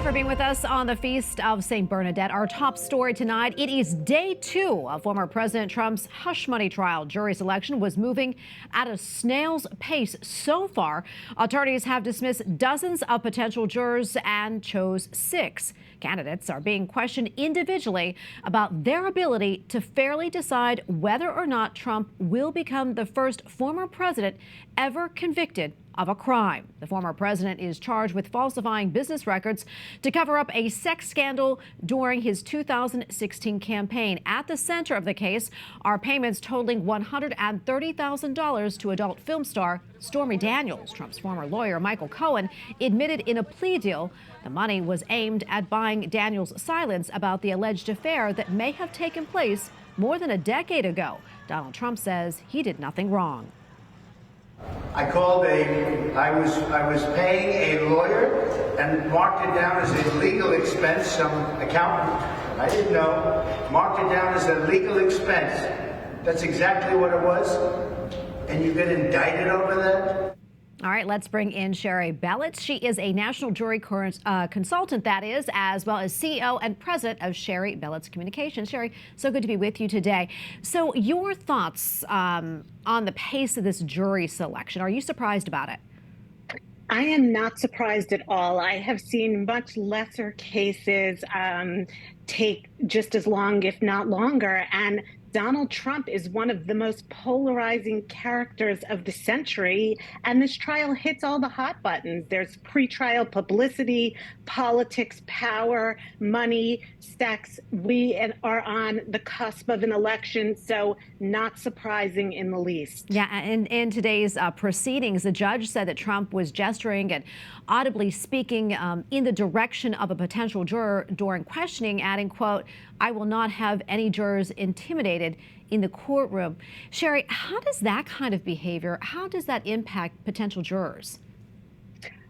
for being with us on the Feast of St. Bernadette. Our top story tonight, it is day 2 of former President Trump's hush money trial. Jury selection was moving at a snail's pace so far. Attorneys have dismissed dozens of potential jurors and chose 6. Candidates are being questioned individually about their ability to fairly decide whether or not Trump will become the first former president ever convicted of a crime. The former president is charged with falsifying business records to cover up a sex scandal during his 2016 campaign. At the center of the case are payments totaling $130,000 to adult film star Stormy Daniels. Trump's former lawyer, Michael Cohen, admitted in a plea deal the money was aimed at buying Daniels' silence about the alleged affair that may have taken place more than a decade ago. Donald Trump says he did nothing wrong. I was paying a lawyer and marked it down as a legal expense. Some accountant, I didn't know, marked it down as a legal expense. That's exactly what it was. And you get indicted over that? All right, let's bring in Shari Belitz. She is a national jury consultant, that is, as well as CEO and president of Shari Belitz Communications. Shari, so good to be with you today. So your thoughts on the pace of this jury selection, are you surprised about it? I am not surprised at all. I have seen much lesser cases take just as long, if not longer. And Donald Trump is one of the most polarizing characters of the century, and this trial hits all the hot buttons. There's pretrial publicity, politics, power, money, sex. We are on the cusp of an election, so not surprising in the least. Yeah, and in today's proceedings, the judge said that Trump was gesturing and audibly speaking in the direction of a potential juror during questioning, adding, quote, "I will not have any jurors intimidated in the courtroom." Shari, how does that kind of behavior, how does that impact potential jurors?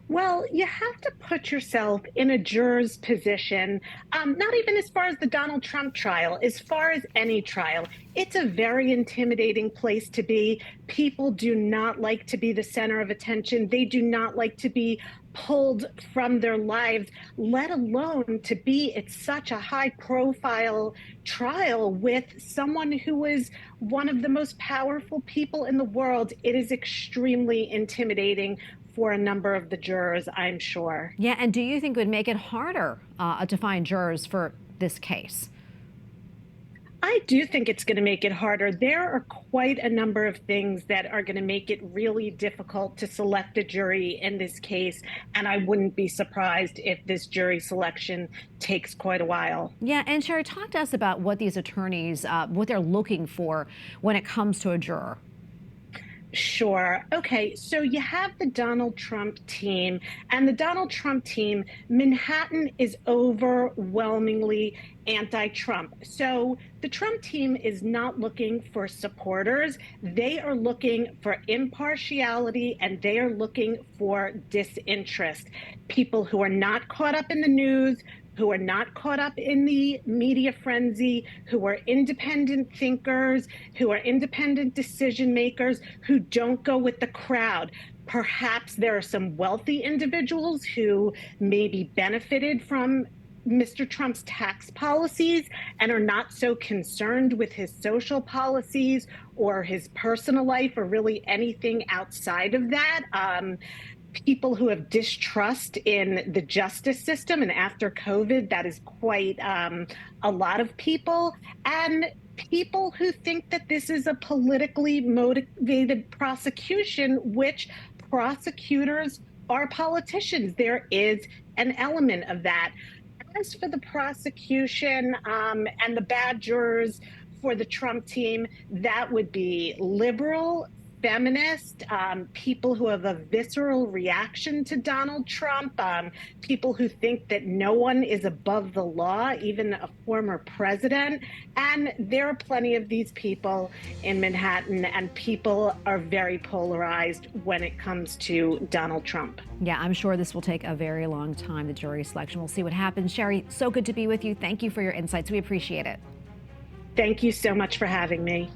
Well, you have to put yourself in a juror's position, not even as far as the Donald Trump trial, as far as any trial. It's a very intimidating place to be. People do not like to be the center of attention. They do not like to be pulled from their lives, let alone to be at such a high-profile trial with someone who is one of the most powerful people in the world. It is extremely intimidating for a number of the jurors, I'm sure. Yeah, and do you think it would make it harder to find jurors for this case? I do think it's going to make it harder. There are quite a number of things that are going to make it really difficult to select a jury in this case, and I wouldn't be surprised if this jury selection takes quite a while. Yeah, and Shari, talk to us about what these attorneys, what they're looking for when it comes to a juror. Sure. Okay, so you have the Donald Trump team, and the Donald Trump team, Manhattan is overwhelmingly anti-Trump. So the Trump team is not looking for supporters. They are looking for impartiality, and they are looking for disinterest. People who are not caught up in the news, who are not caught up in the media frenzy, who are independent thinkers, who are independent decision makers, who don't go with the crowd. Perhaps there are some wealthy individuals who maybe benefited from Mr. Trump's tax policies and are not so concerned with his social policies or his personal life or really anything outside of that. People who have distrust in the justice system, and after COVID, that is quite a lot of people, and people who think that this is a politically motivated prosecution, which prosecutors are politicians. There is an element of that. As for the prosecution and the bad jurors for the Trump team, that would be liberal, feminist, people who have a visceral reaction to Donald Trump, people who think that no one is above the law, even a former president. And there are plenty of these people in Manhattan, and people are very polarized when it comes to Donald Trump. Yeah, I'm sure this will take a very long time, the jury selection. We'll see what happens. Shari, so good to be with you. Thank you for your insights. We appreciate it. Thank you so much for having me.